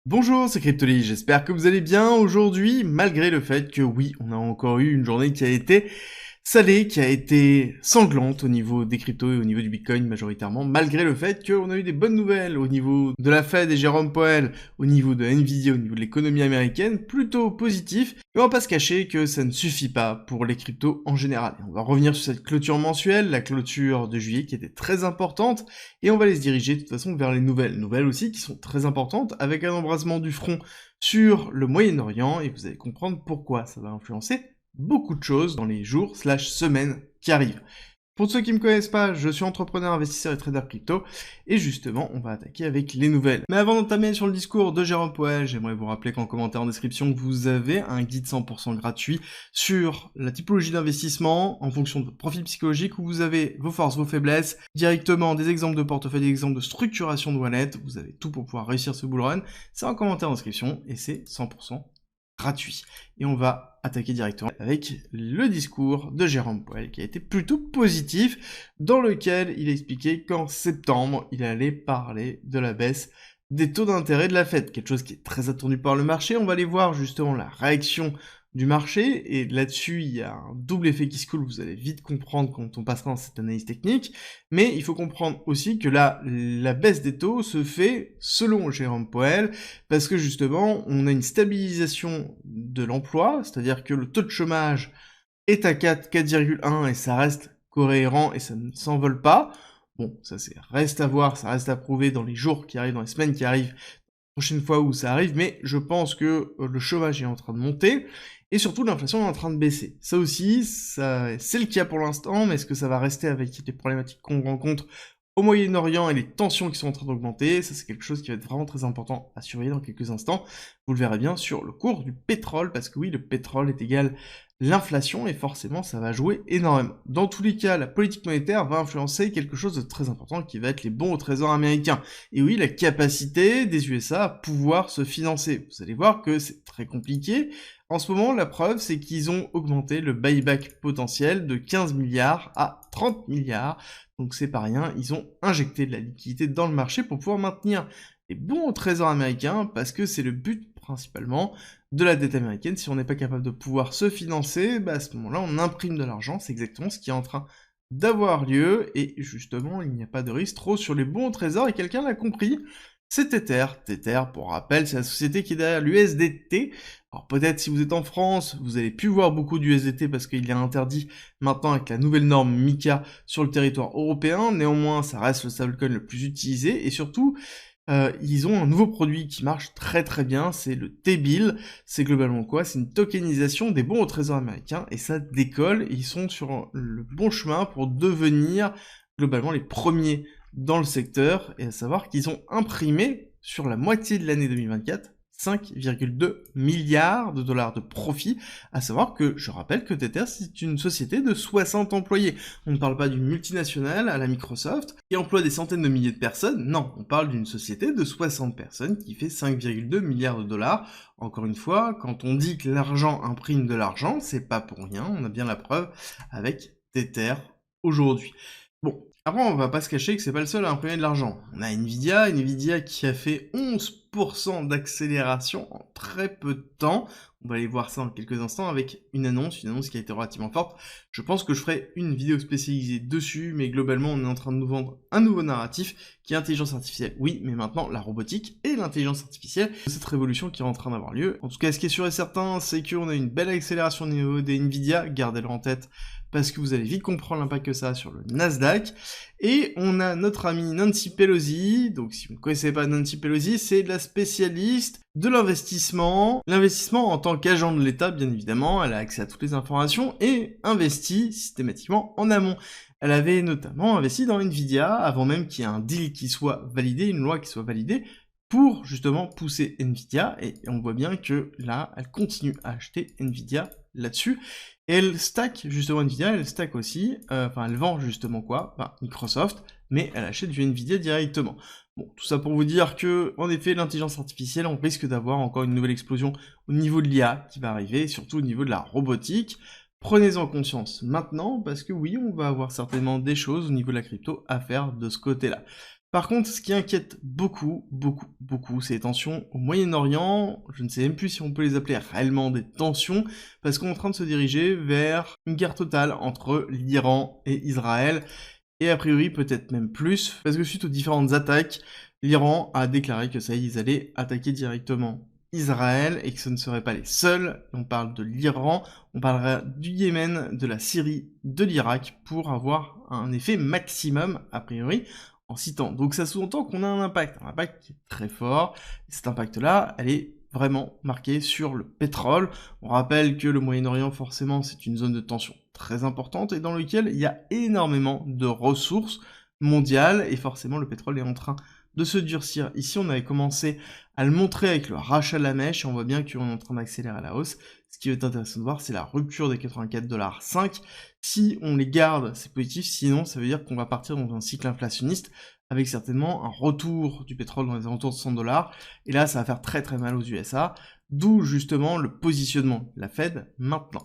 Bonjour, c'est Cryptoly, j'espère que vous allez bien aujourd'hui, malgré le fait que oui, on a encore eu une journée qui a été salée, qui a été sanglante au niveau des cryptos et au niveau du Bitcoin majoritairement, malgré le fait qu'on a eu des bonnes nouvelles au niveau de la Fed et Jérôme Powell, au niveau de Nvidia, au niveau de l'économie américaine, plutôt positif, et on va pas se cacher que ça ne suffit pas pour les cryptos en général. Et on va revenir sur cette clôture mensuelle, la clôture de juillet qui était très importante, et on va les diriger de toute façon vers les nouvelles aussi qui sont très importantes, avec un embrasement du front sur le Moyen-Orient, et vous allez comprendre pourquoi ça va influencer beaucoup de choses dans les jours/semaines qui arrivent. Pour ceux qui me connaissent pas, je suis entrepreneur, investisseur et trader crypto, et justement, on va attaquer avec les nouvelles. Mais avant d'entamer sur le discours de Jérôme Powell, j'aimerais vous rappeler qu'en commentaire en description, vous avez un guide 100% gratuit sur la typologie d'investissement en fonction de votre profil psychologique, où vous avez vos forces, vos faiblesses, directement des exemples de portefeuille, des exemples de structuration de wallet, vous avez tout pour pouvoir réussir ce bull run. C'est en commentaire en description, et c'est 100% gratuit. Et on va attaquer directement avec le discours de Jérôme Powell, qui a été plutôt positif, dans lequel il a expliqué qu'en septembre, il allait parler de la baisse des taux d'intérêt de la Fed, quelque chose qui est très attendu par le marché. On va aller voir justement la réaction du marché, et là-dessus, il y a un double effet qui se coule, vous allez vite comprendre quand on passera dans cette analyse technique, mais il faut comprendre aussi que là, la baisse des taux se fait selon Jérôme Powell, parce que justement, on a une stabilisation de l'emploi, c'est-à-dire que le taux de chômage est à 4,1, et ça reste cohérent, et ça ne s'envole pas. Bon, ça reste à voir, ça reste à prouver dans les jours qui arrivent, dans les semaines qui arrivent, prochaine fois où ça arrive, mais je pense que le chômage est en train de monter, et surtout l'inflation est en train de baisser. Ça aussi, c'est le cas pour l'instant, mais est-ce que ça va rester avec les problématiques qu'on rencontre au Moyen-Orient et les tensions qui sont en train d'augmenter? Ça, c'est quelque chose qui va être vraiment très important à surveiller dans quelques instants. Vous le verrez bien sur le cours du pétrole, parce que oui, le pétrole est égal l'inflation, et forcément, ça va jouer énormément. Dans tous les cas, la politique monétaire va influencer quelque chose de très important, qui va être les bons au trésor américain. Et oui, la capacité des USA à pouvoir se financer. Vous allez voir que c'est très compliqué. En ce moment, la preuve, c'est qu'ils ont augmenté le buyback potentiel de 15 milliards à 30 milliards. Donc c'est pas rien, ils ont injecté de la liquidité dans le marché pour pouvoir maintenir les bons au trésor américain, parce que c'est le but principalement de la dette américaine. Si on n'est pas capable de pouvoir se financer, bah à ce moment-là, on imprime de l'argent, c'est exactement ce qui est en train d'avoir lieu, et justement, il n'y a pas de risque trop sur les bons au trésor, et quelqu'un l'a compris, c'est Tether. Tether, pour rappel, c'est la société qui est derrière l'USDT. Alors peut-être si vous êtes en France, vous avez pu voir beaucoup d'USDT parce qu'il est interdit maintenant avec la nouvelle norme MiCA sur le territoire européen. Néanmoins, ça reste le stablecoin le plus utilisé, et surtout, ils ont un nouveau produit qui marche très très bien, c'est le T-Bill. C'est globalement quoi? C'est une tokenisation des bons au trésor américain, et ça décolle, et ils sont sur le bon chemin pour devenir globalement les premiers dans le secteur, et à savoir qu'ils ont imprimé sur la moitié de l'année 2024 5,2 milliards de dollars de profit, à savoir que, je rappelle que Tether, c'est une société de 60 employés. On ne parle pas d'une multinationale à la Microsoft, qui emploie des centaines de milliers de personnes, non, on parle d'une société de 60 personnes qui fait 5,2 milliards de dollars. Encore une fois, quand on dit que l'argent imprime de l'argent, c'est pas pour rien, on a bien la preuve avec Tether aujourd'hui. Bon, après, on va pas se cacher que c'est pas le seul à imprimer de l'argent. On a Nvidia qui a fait 11% d'accélération en très peu de temps. On va aller voir ça dans quelques instants avec une annonce qui a été relativement forte. Je pense que je ferai une vidéo spécialisée dessus, mais globalement, on est en train de nous vendre un nouveau narratif qui est intelligence artificielle. Oui, mais maintenant, la robotique et l'intelligence artificielle, cette révolution qui est en train d'avoir lieu. En tout cas, ce qui est sûr et certain, c'est qu'on a une belle accélération au niveau des Nvidia, gardez-le en tête, parce que vous allez vite comprendre l'impact que ça a sur le Nasdaq. Et on a notre amie Nancy Pelosi. Donc si vous ne connaissez pas Nancy Pelosi, c'est la spécialiste de l'investissement. L'investissement en tant qu'agent de l'État, bien évidemment. Elle a accès à toutes les informations et investit systématiquement en amont. Elle avait notamment investi dans Nvidia avant même qu'il y ait un deal qui soit validé, une loi qui soit validée, pour justement pousser Nvidia, et on voit bien que là, elle continue à acheter Nvidia là-dessus. Et elle stack justement Nvidia, elle stack aussi, elle vend justement quoi? Microsoft, mais elle achète du Nvidia directement. Bon, tout ça pour vous dire que, en effet, l'intelligence artificielle, on risque d'avoir encore une nouvelle explosion au niveau de l'IA qui va arriver, et surtout au niveau de la robotique. Prenez-en conscience maintenant, parce que oui, on va avoir certainement des choses au niveau de la crypto à faire de ce côté-là. Par contre, ce qui inquiète beaucoup, beaucoup, beaucoup, c'est les tensions au Moyen-Orient. Je ne sais même plus si on peut les appeler réellement des tensions, parce qu'on est en train de se diriger vers une guerre totale entre l'Iran et Israël, et a priori peut-être même plus, parce que suite aux différentes attaques, l'Iran a déclaré que ça y est, ils allaient attaquer directement Israël, et que ce ne seraient pas les seuls. On parle de l'Iran, on parlera du Yémen, de la Syrie, de l'Irak, pour avoir un effet maximum, a priori, en citant. Donc ça sous-entend qu'on a un impact qui est très fort, et cet impact-là, elle est vraiment marquée sur le pétrole. On rappelle que le Moyen-Orient, forcément, c'est une zone de tension très importante, et dans lequel il y a énormément de ressources mondiales, et forcément le pétrole est en train de se durcir. Ici, on avait commencé à le montrer avec le rachat de la mèche, et on voit bien qu'on est en train d'accélérer à la hausse. Ce qui va être intéressant de voir, c'est la rupture des 84,5 $. Si on les garde, c'est positif, sinon ça veut dire qu'on va partir dans un cycle inflationniste, avec certainement un retour du pétrole dans les alentours de 100 $, et là ça va faire très très mal aux USA, d'où justement le positionnement de la Fed maintenant.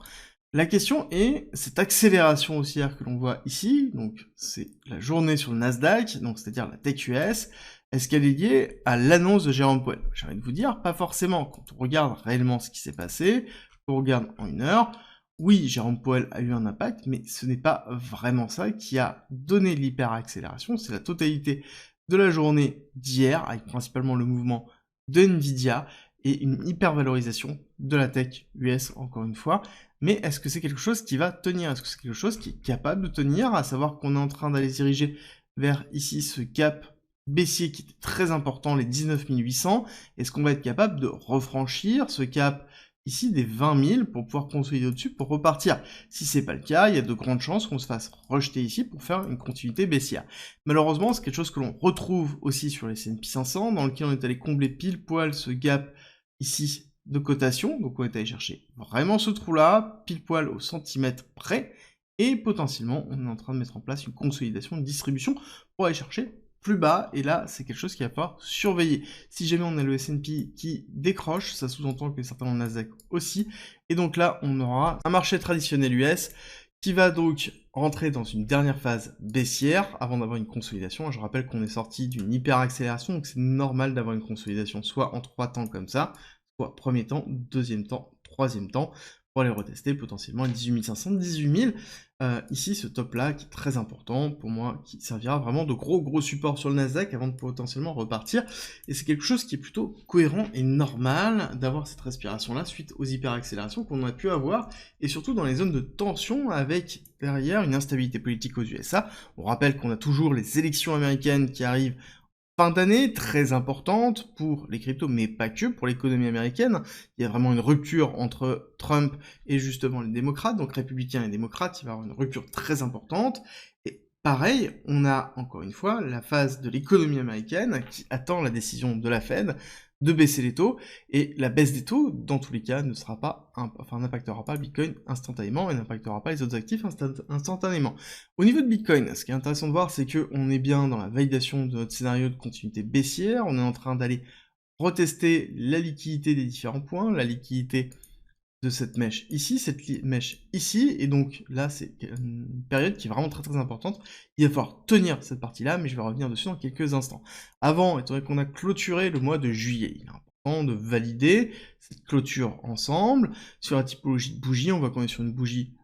La question est, cette accélération haussière que l'on voit ici, donc c'est la journée sur le Nasdaq, donc c'est-à-dire la tech US, est-ce qu'elle est liée à l'annonce de Jérôme Powell? J'ai envie de vous dire, pas forcément. Quand on regarde réellement ce qui s'est passé, on regarde en une heure, oui, Jérôme Powell a eu un impact, mais ce n'est pas vraiment ça qui a donné l'hyperaccélération, c'est la totalité de la journée d'hier, avec principalement le mouvement de Nvidia et une hypervalorisation de la tech US, encore une fois. Mais est-ce que c'est quelque chose qui va tenir? Est-ce que c'est quelque chose qui est capable de tenir? À savoir qu'on est en train d'aller se diriger vers ici ce cap baissier qui est très important, les 19 800. Est-ce qu'on va être capable de refranchir ce cap ici des 20 000 pour pouvoir consolider au-dessus pour repartir? Si c'est pas le cas, il y a de grandes chances qu'on se fasse rejeter ici pour faire une continuité baissière. Malheureusement, c'est quelque chose que l'on retrouve aussi sur les S&P 500, dans lequel on est allé combler pile poil ce gap ici de cotation, donc on est allé chercher vraiment ce trou-là, pile poil au centimètre près, et potentiellement on est en train de mettre en place une consolidation de distribution pour aller chercher plus bas, et là c'est quelque chose qu'il va falloir surveiller. Si jamais on a le S&P qui décroche, ça sous-entend que certainement le Nasdaq aussi, et donc là on aura un marché traditionnel US qui va donc rentrer dans une dernière phase baissière avant d'avoir une consolidation. Je rappelle qu'on est sorti d'une hyper-accélération, donc c'est normal d'avoir une consolidation soit en 3 temps comme ça, soit premier temps, deuxième temps, troisième temps, pour aller retester potentiellement à 18 500, 18 000. Ici, ce top-là, qui est très important pour moi, qui servira vraiment de gros support sur le Nasdaq avant de potentiellement repartir. Et c'est quelque chose qui est plutôt cohérent et normal d'avoir cette respiration-là suite aux hyperaccélérations qu'on a pu avoir, et surtout dans les zones de tension avec derrière une instabilité politique aux USA. On rappelle qu'on a toujours les élections américaines qui arrivent fin d'année très importante pour les cryptos, mais pas que, pour l'économie américaine. Il y a vraiment une rupture entre Trump et justement les démocrates, donc républicains et démocrates, il va y avoir une rupture très importante. Et pareil, on a encore une fois la phase de l'économie américaine qui attend la décision de la Fed de baisser les taux, et la baisse des taux, dans tous les cas, ne sera pas, n'impactera pas le Bitcoin instantanément et n'impactera pas les autres actifs instantanément. Au niveau de Bitcoin, ce qui est intéressant de voir, c'est qu'on est bien dans la validation de notre scénario de continuité baissière, on est en train d'aller retester la liquidité des différents points, la liquidité de cette mèche ici, cette mèche ici, et donc là c'est une période qui est vraiment très importante. Il va falloir tenir cette partie-là, mais je vais revenir dessus dans quelques instants. Avant, étant donné qu'on a clôturé le mois de juillet, il est important de valider cette clôture ensemble. Sur la typologie de bougie, on voit qu'on est sur une bougie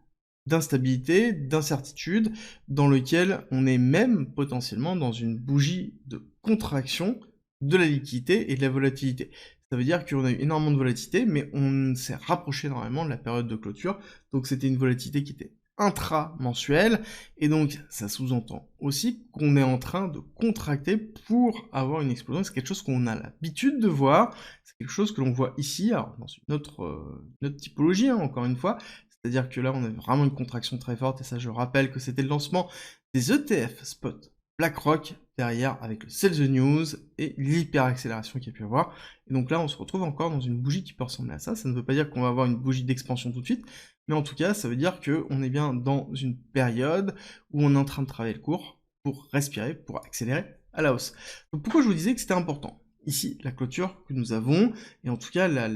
d'instabilité, d'incertitude, dans lequel on est même potentiellement dans une bougie de contraction de la liquidité et de la volatilité. Ça veut dire qu'on a eu énormément de volatilité, mais on s'est rapproché normalement de la période de clôture, donc c'était une volatilité qui était intra-mensuelle, et donc ça sous-entend aussi qu'on est en train de contracter pour avoir une explosion. C'est quelque chose qu'on a l'habitude de voir, c'est quelque chose que l'on voit ici, alors dans une autre typologie, hein, encore une fois, c'est-à-dire que là on a vraiment une contraction très forte, et ça je rappelle que c'était le lancement des ETF spot BlackRock derrière avec le Sell the News et l'hyper-accélération qu'il y a pu avoir. Et donc là, on se retrouve encore dans une bougie qui peut ressembler à ça. Ça ne veut pas dire qu'on va avoir une bougie d'expansion tout de suite, mais en tout cas, ça veut dire qu'on est bien dans une période où on est en train de travailler le cours pour respirer, pour accélérer à la hausse. Donc pourquoi je vous disais que c'était important? Ici, la clôture que nous avons, et en tout cas la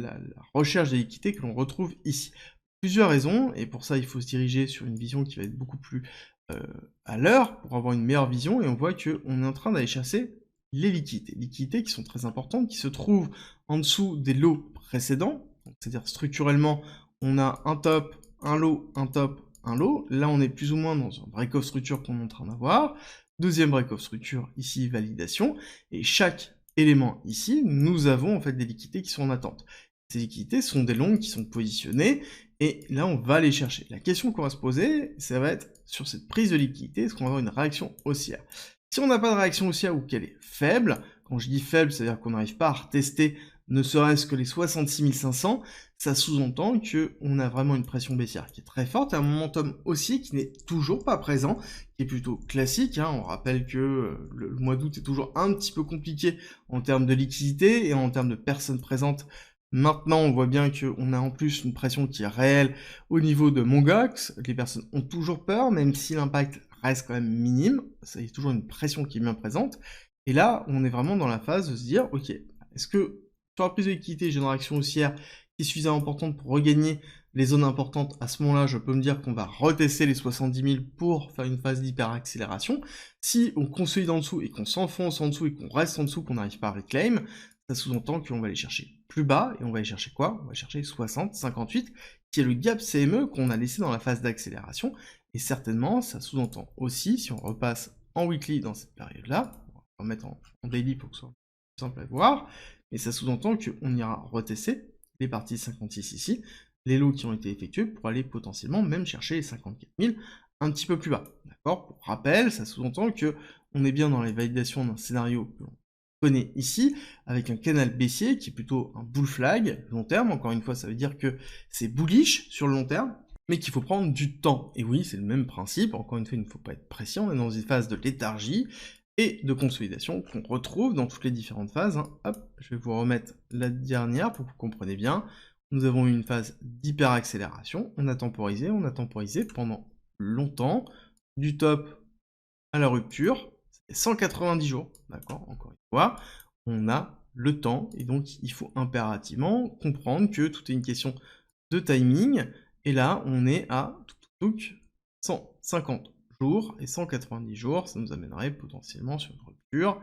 recherche des liquidités que l'on retrouve ici. Plusieurs raisons, et pour ça, il faut se diriger sur une vision qui va être beaucoup plus à l'heure pour avoir une meilleure vision, et on voit qu'on est en train d'aller chasser les liquidités. Liquidités qui sont très importantes, qui se trouvent en dessous des lots précédents. C'est-à-dire structurellement, on a un top, un lot, un top, un lot. Là, on est plus ou moins dans un break-off structure qu'on est en train d'avoir. Deuxième break-off structure, ici, validation. Et chaque élément ici, nous avons en fait des liquidités qui sont en attente. Ces liquidités sont des longues qui sont positionnées, et là, on va les chercher. La question qu'on va se poser, ça va être sur cette prise de liquidité, est-ce qu'on va avoir une réaction haussière? Si on n'a pas de réaction haussière ou qu'elle est faible, quand je dis faible, c'est-à-dire qu'on n'arrive pas à retester ne serait-ce que les 66 500, ça sous-entend qu'on a vraiment une pression baissière qui est très forte, et un momentum haussier qui n'est toujours pas présent, qui est plutôt classique, hein. On rappelle que le mois d'août est toujours un petit peu compliqué en termes de liquidité et en termes de personnes présentes. Maintenant, on voit bien qu'on a en plus une pression qui est réelle au niveau de Mongox. Les personnes ont toujours peur, même si l'impact reste quand même minime. Il y a toujours une pression qui est bien présente. Et là, on est vraiment dans la phase de se dire, ok, est-ce que sur la prise de liquidité, j'ai une réaction haussière qui est suffisamment importante pour regagner les zones importantes? À ce moment-là, je peux me dire qu'on va retester les 70 000 pour faire une phase d'hyper-accélération. Si on consolide en dessous et qu'on s'enfonce en dessous et qu'on reste en dessous, qu'on n'arrive pas à reclaim, ça sous-entend qu'on va aller chercher plus bas, et on va aller chercher quoi? On va chercher 60, 58, qui est le gap CME qu'on a laissé dans la phase d'accélération, et certainement, ça sous-entend aussi, si on repasse en weekly dans cette période-là, on va remettre en daily pour que ce soit plus simple à voir, mais ça sous-entend qu'on ira retester les parties 56 ici, les lots qui ont été effectués, pour aller potentiellement même chercher les 54 000 un petit peu plus bas, d'accord? Pour rappel, ça sous-entend qu'on est bien dans les validations d'un scénario que l'on connaît ici, avec un canal baissier qui est plutôt un bull flag long terme. Encore une fois, ça veut dire que c'est bullish sur le long terme, mais qu'il faut prendre du temps. Et oui, c'est le même principe. Encore une fois, il ne faut pas être précis. On est dans une phase de léthargie et de consolidation qu'on retrouve dans toutes les différentes phases, hein. Hop, je vais vous remettre la dernière pour que vous compreniez bien. Nous avons eu une phase d'hyper-accélération. On a temporisé pendant longtemps, du top à la rupture. 190 jours, d'accord, encore une fois, on a le temps, et donc il faut impérativement comprendre que tout est une question de timing, et là, on est à 150 jours, et 190 jours, ça nous amènerait potentiellement sur une rupture.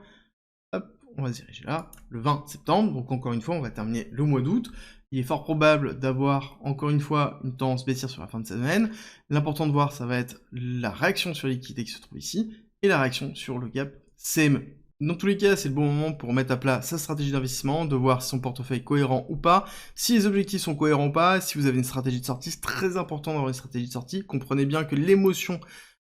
Hop, on va se diriger là, le 20 septembre, donc encore une fois, on va terminer le mois d'août. Il est fort probable d'avoir, encore une fois, une tendance baissière sur la fin de semaine. L'important de voir, ça va être la réaction sur l'équité qui se trouve ici, et la réaction sur le gap CME. Dans tous les cas, c'est le bon moment pour mettre à plat sa stratégie d'investissement, de voir si son portefeuille est cohérent ou pas, si les objectifs sont cohérents ou pas, si vous avez une stratégie de sortie. C'est très important d'avoir une stratégie de sortie. Comprenez bien que l'émotion,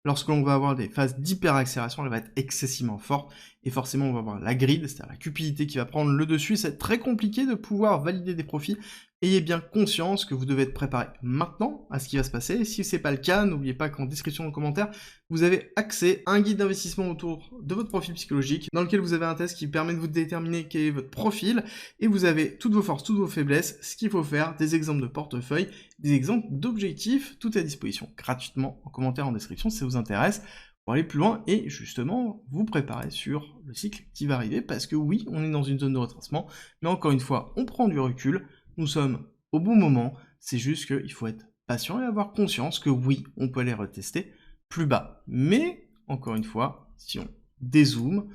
lorsque l'on va avoir des phases d'hyper-accélération, elle va être excessivement forte, et forcément on va avoir la grid, c'est-à-dire la cupidité qui va prendre le dessus. C'est très compliqué de pouvoir valider des profits. Ayez bien conscience que vous devez être préparé maintenant à ce qui va se passer. Si ce n'est pas le cas, n'oubliez pas qu'en description dans commentaire, vous avez accès à un guide d'investissement autour de votre profil psychologique, dans lequel vous avez un test qui permet de vous déterminer quel est votre profil, et vous avez toutes vos forces, toutes vos faiblesses, ce qu'il faut faire, des exemples de portefeuille, des exemples d'objectifs, tout est à disposition gratuitement en commentaire en description si ça vous intéresse, pour aller plus loin et justement vous préparer sur le cycle qui va arriver, parce que oui, on est dans une zone de retracement, mais encore une fois, on prend du recul. Nous sommes au bon moment, c'est juste qu'il faut être patient et avoir conscience que oui, on peut aller retester plus bas. Mais, encore une fois, si on dézoome,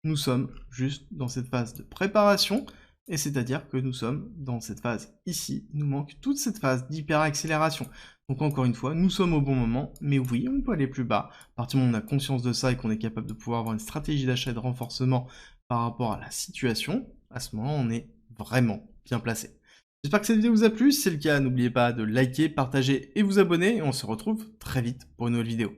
nous sommes juste dans cette phase de préparation, et c'est-à-dire que nous sommes dans cette phase ici, il nous manque toute cette phase d'hyper-accélération. Donc encore une fois, nous sommes au bon moment, mais oui, on peut aller plus bas. À partir du moment où on a conscience de ça et qu'on est capable de pouvoir avoir une stratégie d'achat et de renforcement par rapport à la situation, à ce moment, on est vraiment bien placé. J'espère que cette vidéo vous a plu, si c'est le cas, n'oubliez pas de liker, partager et vous abonner, et on se retrouve très vite pour une nouvelle vidéo.